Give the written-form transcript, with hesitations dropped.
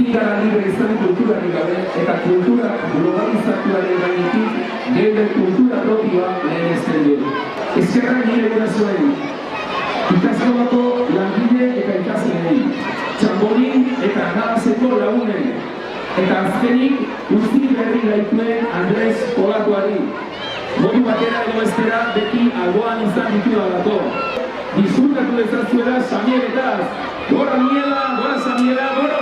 Ikara libre izan kulturari gabe eta kultura globalizatuaren gainetik geure kultura propioa lehenesten du. Eskerrak nire gurasoei, ikaskolako langile eta ikasleei, txambolin eta anabazeko lagunei, eta azkenik guzti berri gaituen Andres Polatuari. Modu batera edo bestera beti alboan izan ditu dalako. Disfrutatu dezazuela Samieretaz. Gora Miela, gora Samiela, gora!